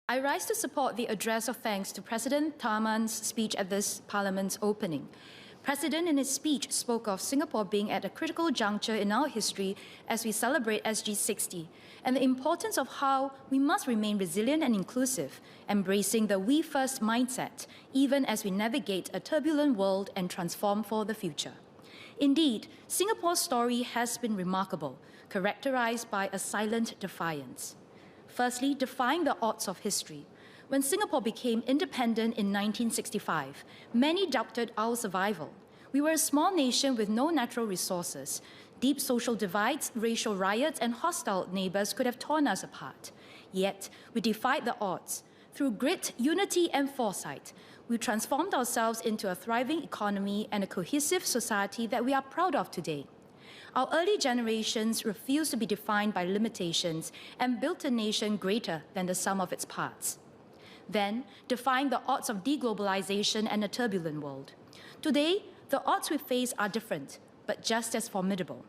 I rise to support the address of thanks to President Tharman's speech at this Parliament's opening. President in his speech spoke of Singapore being at a critical juncture in our history as we celebrate SG60, and the importance of how we must remain resilient and inclusive, embracing the we first mindset, even as we navigate a turbulent world and transform for the future. Indeed, Singapore's story has been remarkable, characterized by a silent defiance. Firstly, defying the odds of history. When Singapore became independent in 1965, many doubted our survival. We were a small nation with no natural resources. Deep social divides, racial riots, and hostile neighbors could have torn us apart. Yet, we defied the odds. Through grit, unity, and foresight, we transformed ourselves into a thriving economy and a cohesive society that we are proud of today. Our early generations refused to be defined by limitations and built a nation greater than the sum of its parts. Then, defying the odds of deglobalization and a turbulent world. Today, the odds we face are different, but just as formidable.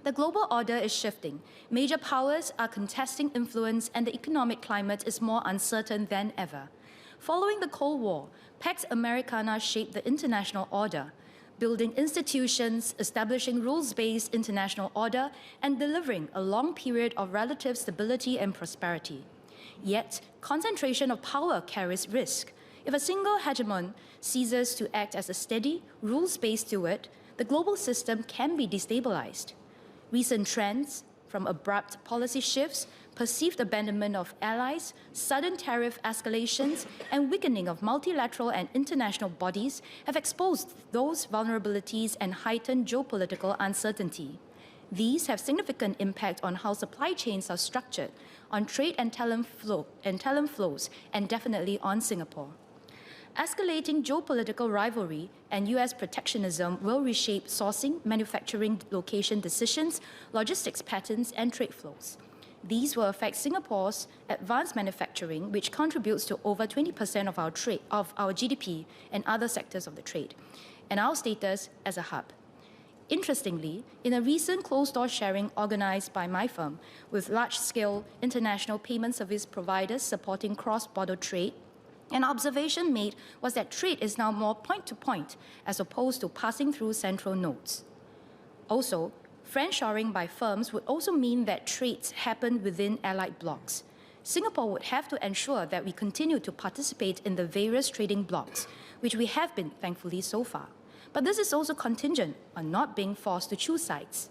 The global order is shifting. Major powers are contesting influence, and the economic climate is more uncertain than ever. Following the Cold War, Pax Americana shaped the international order, building institutions, establishing rules-based international order, and delivering a long period of relative stability and prosperity. Yet, concentration of power carries risk. If a single hegemon ceases to act as a steady, rules-based steward, the global system can be destabilized. Recent trends, from abrupt policy shifts, perceived abandonment of allies, sudden tariff escalations, and weakening of multilateral and international bodies have exposed those vulnerabilities and heightened geopolitical uncertainty. These have significant impact on how supply chains are structured, on trade and talent flows, and definitely on Singapore. Escalating geopolitical rivalry and US protectionism will reshape sourcing, manufacturing location decisions, logistics patterns, and trade flows. These will affect Singapore's advanced manufacturing, which contributes to over 20% of our GDP and other sectors of the trade, and our status as a hub. Interestingly, in a recent closed-door sharing organized by my firm with large-scale international payment service providers supporting cross-border trade, an observation made was that trade is now more point-to-point as opposed to passing through central nodes. Also, friendshoring by firms would also mean that trades happen within allied blocs. Singapore would have to ensure that we continue to participate in the various trading blocs, which we have been, thankfully, so far. But this is also contingent on not being forced to choose sides.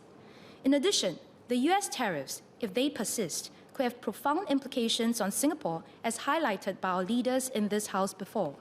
In addition, the US tariffs, if they persist, could have profound implications on Singapore, as highlighted by our leaders in this House before.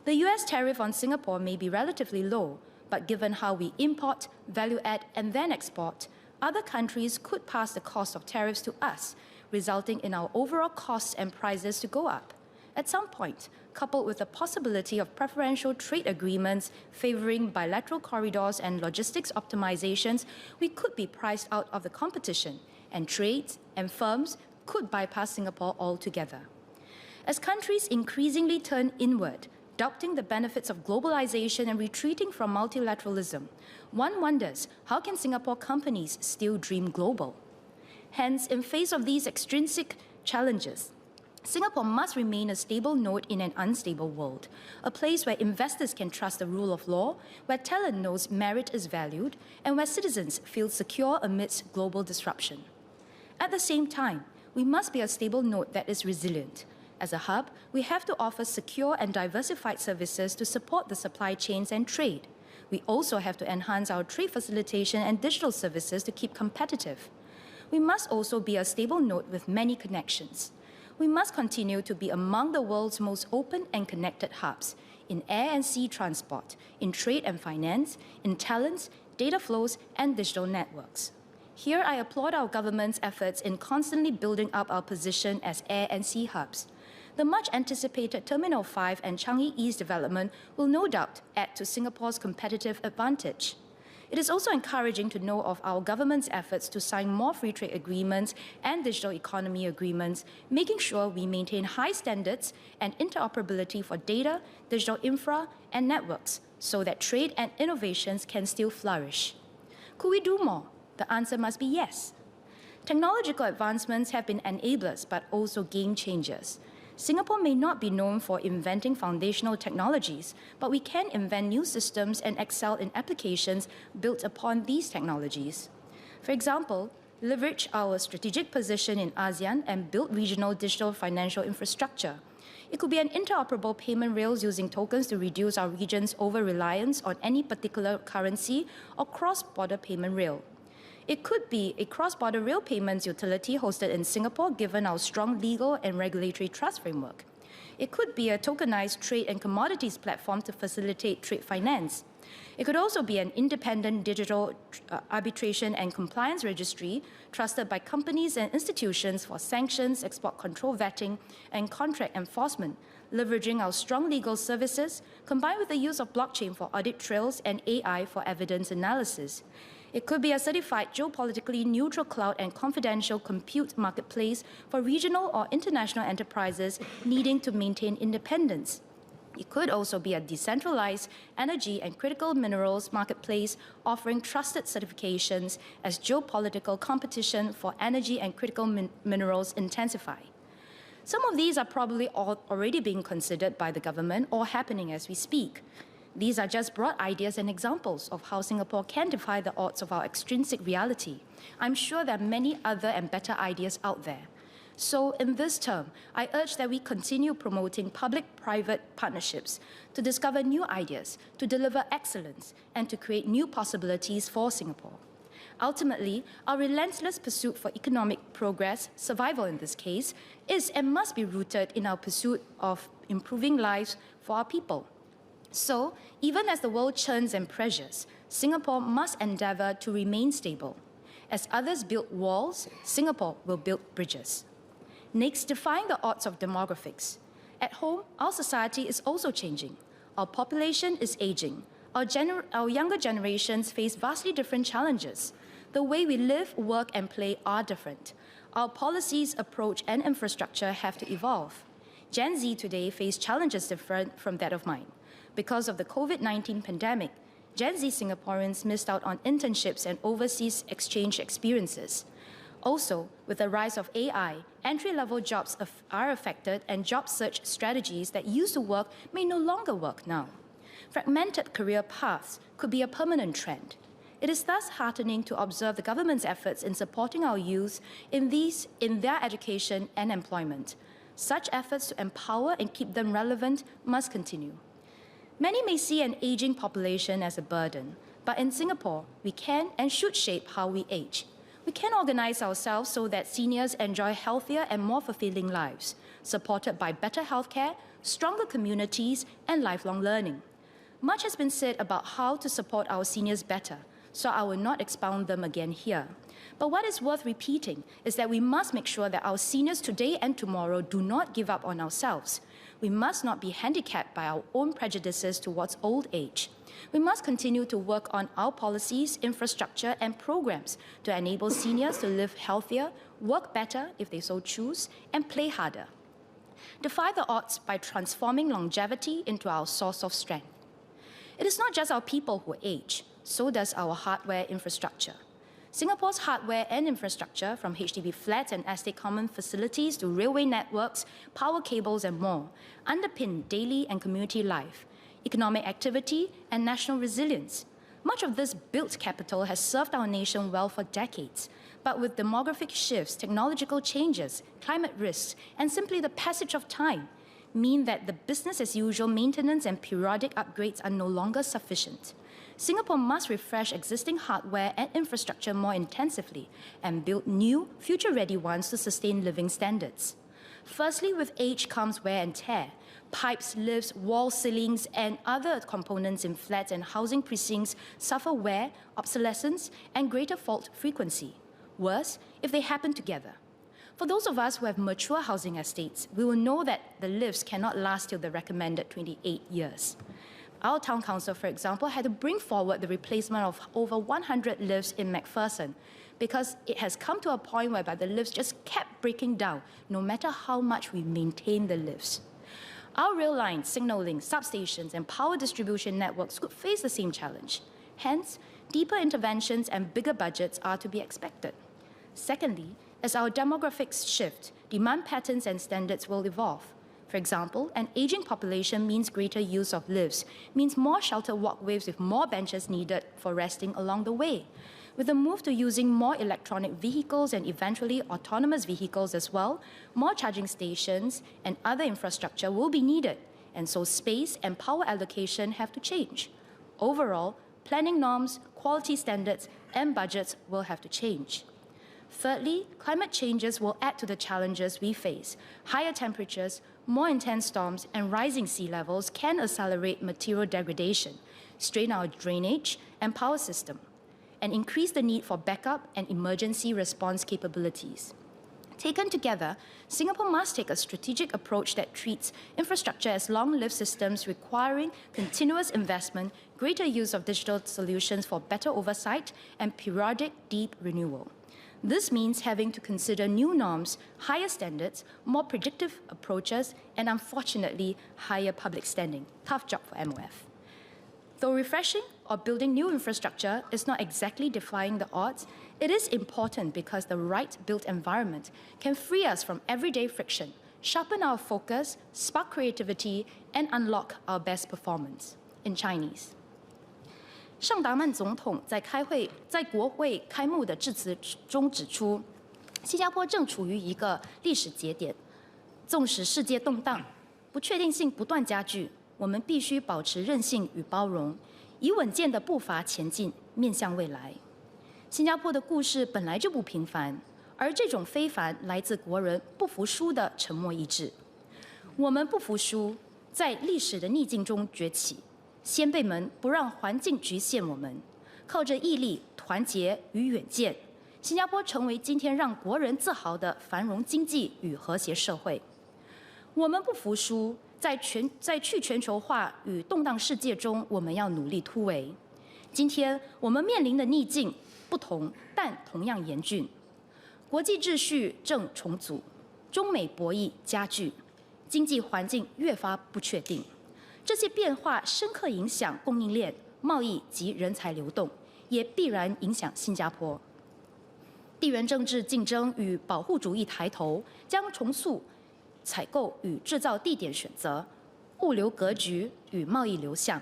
The US tariff on Singapore may be relatively low, but given how we import, value add, and then export, other countries could pass the cost of tariffs to us, resulting in our overall costs and prices to go up. At some point, coupled with the possibility of preferential trade agreements favoring bilateral corridors and logistics optimizations, we could be priced out of the competition, and trades and firms could bypass Singapore altogether. As countries increasingly turn inward, doubting the benefits of globalization and retreating from multilateralism, one wonders, how can Singapore companies still dream global? Hence, in face of these extrinsic challenges, Singapore must remain a stable node in an unstable world, a place where investors can trust the rule of law, where talent knows merit is valued, and where citizens feel secure amidst global disruption. At the same time, we must be a stable node that is resilient. As a hub, we have to offer secure and diversified services to support the supply chains and trade. We also have to enhance our trade facilitation and digital services to keep competitive. We must also be a stable node with many connections. We must continue to be among the world's most open and connected hubs in air and sea transport, in trade and finance, in talents, data flows, and digital networks. Here, I applaud our government's efforts in constantly building up our position as air and sea hubs. The much-anticipated Terminal 5 and Changi East development will no doubt add to Singapore's competitive advantage. It is also encouraging to know of our government's efforts to sign more free trade agreements and digital economy agreements, making sure we maintain high standards and interoperability for data, digital infra, and networks, so that trade and innovations can still flourish. Could we do more? The answer must be yes. Technological advancements have been enablers, but also game changers. Singapore may not be known for inventing foundational technologies, but we can invent new systems and excel in applications built upon these technologies. For example, leverage our strategic position in ASEAN and build regional digital financial infrastructure. It could be an interoperable payment rails using tokens to reduce our region's over-reliance on any particular currency or cross-border payment rail. It could be a cross-border rail payments utility hosted in Singapore given our strong legal and regulatory trust framework. It could be a tokenized trade and commodities platform to facilitate trade finance. It could also be an independent digital arbitration and compliance registry trusted by companies and institutions for sanctions, export control vetting, and contract enforcement, leveraging our strong legal services combined with the use of blockchain for audit trails and AI for evidence analysis. It could be a certified geopolitically neutral cloud and confidential compute marketplace for regional or international enterprises needing to maintain independence. It could also be a decentralized energy and critical minerals marketplace offering trusted certifications as geopolitical competition for energy and critical minerals intensify. Some of these are probably already being considered by the government or happening as we speak. These are just broad ideas and examples of how Singapore can defy the odds of our extrinsic reality. I'm sure there are many other and better ideas out there. So in this term, I urge that we continue promoting public-private partnerships to discover new ideas, to deliver excellence, and to create new possibilities for Singapore. Ultimately, our relentless pursuit for economic progress, survival in this case, is and must be rooted in our pursuit of improving lives for our people. So, even as the world churns and pressures, Singapore must endeavour to remain stable. As others build walls, Singapore will build bridges. Next, defying the odds of demographics. At home, our society is also changing. Our population is aging. Our younger generations face vastly different challenges. The way we live, work, and play are different. Our policies, approach, and infrastructure have to evolve. Gen Z today face challenges different from that of mine. Because of the COVID-19 pandemic, Gen Z Singaporeans missed out on internships and overseas exchange experiences. Also, with the rise of AI, entry-level jobs are affected and job search strategies that used to work may no longer work now. Fragmented career paths could be a permanent trend. It is thus heartening to observe the government's efforts in supporting our youth in their education and employment. Such efforts to empower and keep them relevant must continue. Many may see an aging population as a burden, but in Singapore, we can and should shape how we age. We can organize ourselves so that seniors enjoy healthier and more fulfilling lives, supported by better healthcare, stronger communities, and lifelong learning. Much has been said about how to support our seniors better, so I will not expound them again here. But what is worth repeating is that we must make sure that our seniors today and tomorrow do not give up on ourselves. We must not be handicapped by our own prejudices towards old age. We must continue to work on our policies, infrastructure, and programs to enable seniors to live healthier, work better if they so choose, and play harder. Defy the odds by transforming longevity into our source of strength. It is not just our people who age, so does our hardware infrastructure. Singapore's hardware and infrastructure, from HDB flats and estate common facilities to railway networks, power cables, and more, underpin daily and community life, economic activity, and national resilience. Much of this built capital has served our nation well for decades, but with demographic shifts, technological changes, climate risks, and simply the passage of time, mean that the business-as-usual maintenance and periodic upgrades are no longer sufficient. Singapore must refresh existing hardware and infrastructure more intensively and build new, future-ready ones to sustain living standards. Firstly, with age comes wear and tear. Pipes, lifts, wall ceilings, and other components in flats and housing precincts suffer wear, obsolescence, and greater fault frequency. Worse, if they happen together. For those of us who have mature housing estates, we will know that the lifts cannot last till the recommended 28 years. Our town council, for example, had to bring forward the replacement of over 100 lifts in McPherson because it has come to a point whereby the lifts just kept breaking down, no matter how much we maintain the lifts. Our rail lines, signalling, substations, and power distribution networks could face the same challenge. Hence, deeper interventions and bigger budgets are to be expected. Secondly, as our demographics shift, demand patterns and standards will evolve. For example, an aging population means greater use of lifts, means more sheltered walkways with more benches needed for resting along the way. With the move to using more electronic vehicles and eventually autonomous vehicles as well, more charging stations and other infrastructure will be needed, and so space and power allocation have to change. Overall, planning norms, quality standards, and budgets will have to change. Thirdly, climate changes will add to the challenges we face. Higher temperatures, more intense storms, and rising sea levels can accelerate material degradation, strain our drainage and power system, and increase the need for backup and emergency response capabilities. Taken together, Singapore must take a strategic approach that treats infrastructure as long-lived systems requiring continuous investment, greater use of digital solutions for better oversight, and periodic deep renewal. This means having to consider new norms, higher standards, more predictive approaches, and unfortunately, higher public standing. Tough job for MOF. Though refreshing or building new infrastructure is not exactly defying the odds, it is important because the right built environment can free us from everyday friction, sharpen our focus, spark creativity, and unlock our best performance. In Chinese. 尚达曼总统在国会开幕的致辞中指出，新加坡正处于一个历史节点，纵使世界动荡，不确定性不断加剧，我们必须保持韧性与包容，以稳健的步伐前进，面向未来。新加坡的故事本来就不平凡，而这种非凡来自国人不服输的沉默意志。我们不服输，在历史的逆境中崛起。先辈们不让环境局限我们，靠着毅力、团结与远见，新加坡成为今天让国人自豪的繁荣经济与和谐社会。我们不服输，在去全球化与动荡世界中，我们要努力突围。今天我们面临的逆境不同，但同样严峻。国际秩序正重组，中美博弈加剧，经济环境越发不确定。这些变化深刻影响供应链、贸易及人才流动，也必然影响新加坡。地缘政治竞争与保护主义抬头，将重塑采购与制造地点选择、物流格局与贸易流向。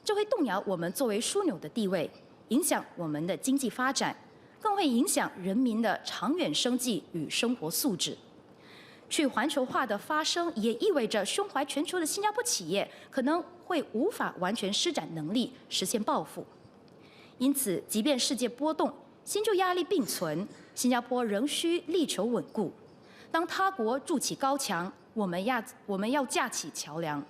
这会动摇我们作为枢纽的地位，影响我们的经济发展，更会影响人民的长远生计与生活素质。去环球化的发生，也意味着胸怀全球的新加坡企业可能会无法完全施展能力，实现抱负。因此，即便世界波动，新旧压力并存，新加坡仍需力求稳固。当他国筑起高墙，我们要架起桥梁。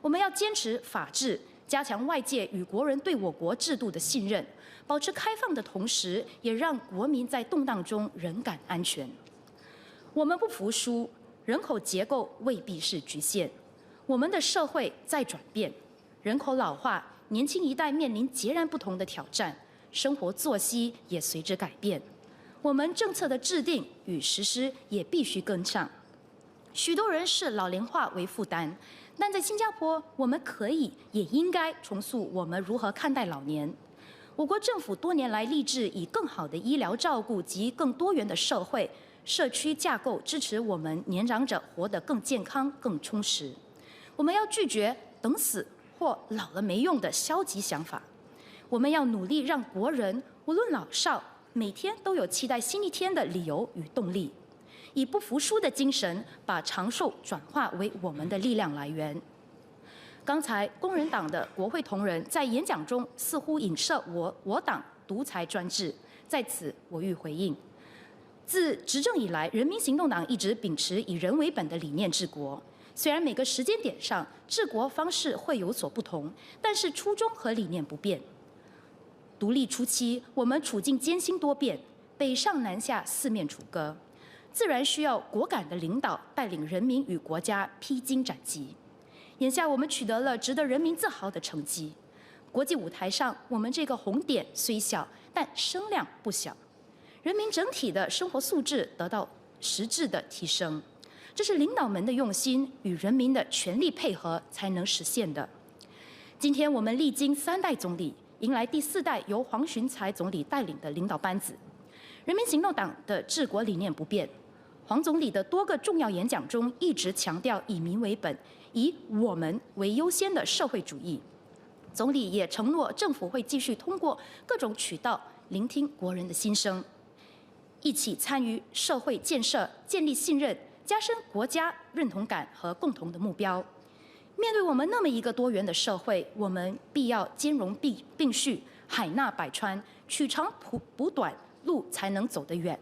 我们要坚持法治，加强外界与国人对我国制度的信任，保持开放的同时，也让国民在动荡中仍感安全。我们不服输，人口结构未必是局限。我们的社会在转变，人口老化，年轻一代面临截然不同的挑战，生活作息也随之改变。我们政策的制定与实施也必须跟上。许多人视老龄化为负担，但在新加坡，我们可以也应该重塑我们如何看待老年。我国政府多年来立志以更好的医疗照顾及更多元的社区架构支持我们年长者活得更健康、更充实。我们要拒绝等死或老了没用的消极想法。我们要努力让国人无论老少，每天都有期待新一天的理由与动力，以不服输的精神，把长寿转化为我们的力量来源。刚才工人党的国会同仁在演讲中似乎影射我党独裁专制，在此我欲回应。自执政以来，人民行动党一直秉持以人为本的理念治国。虽然每个时间点上治国方式会有所不同，但是初衷和理念不变。独立初期，我们处境艰辛多变，北上南下四面楚歌，自然需要果敢的领导带领人民与国家披荆斩棘。眼下我们取得了值得人民自豪的成绩。国际舞台上，我们这个红点虽小，但声量不小。人民整体的生活素质得到实质的提升，这是领导们的用心与人民的全力配合才能实现的。今天我们历经3代总理，迎来第4代由黄循财总理带领的领导班子。人民行动党的治国理念不变，黄总理的多个重要演讲中一直强调以民为本、以我们为优先的社会主义。总理也承诺，政府会继续通过各种渠道聆听国人的心声，一起参与社会建设，建立信任，加深国家认同感和共同的目标。面对我们那么一个多元的社会，我们必要兼容并蓄，海纳百川，取长补短，路才能走得远。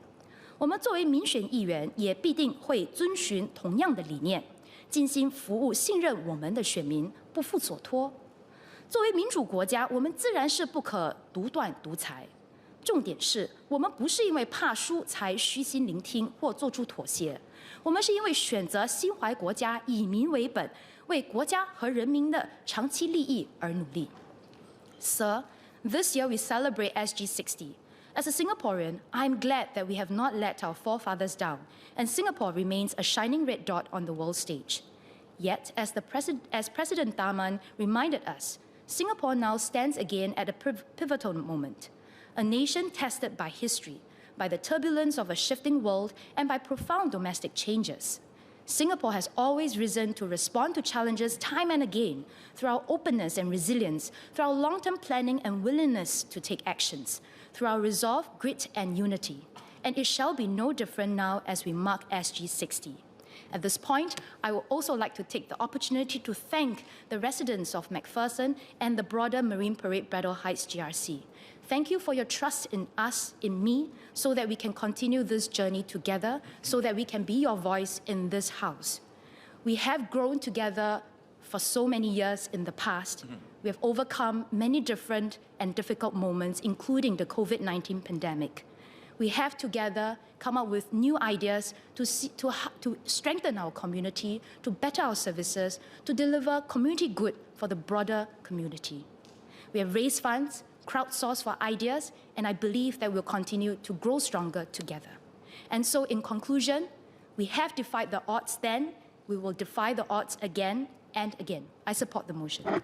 我们作为民选议员，也必定会遵循同样的理念，尽心服务信任我们的选民，不负所托。作为民主国家，我们自然是不可独断独裁。重点是我们不是因为怕输才虚心聆听或做出妥协，我们是因为选择心怀国家，以民为本，为国家和人民的长期利益而努力。Sir, this year we celebrate SG60. As a Singaporean, I am glad that we have not let our forefathers down, and Singapore remains a shining red dot on the world stage. Yet, as President Tharman reminded us, Singapore now stands again at a pivotal moment. A nation tested by history, by the turbulence of a shifting world, and by profound domestic changes. Singapore has always risen to respond to challenges time and again through our openness and resilience, through our long-term planning and willingness to take actions, through our resolve, grit, and unity. And it shall be no different now as we mark SG60. At this point, I would also like to take the opportunity to thank the residents of McPherson and the broader Marine Parade Braddell Heights GRC. Thank you for your trust in us, in me, so that we can continue this journey together, so that we can be your voice in this house. We have grown together for so many years in the past. We have overcome many different and difficult moments, including the COVID-19 pandemic. We have together come up with new ideas to strengthen our community, to better our services, to deliver community good for the broader community. We have raised funds, crowdsourced for ideas, and I believe that we'll continue to grow stronger together. And so in conclusion, we have defied the odds then, we will defy the odds again and again. I support the motion.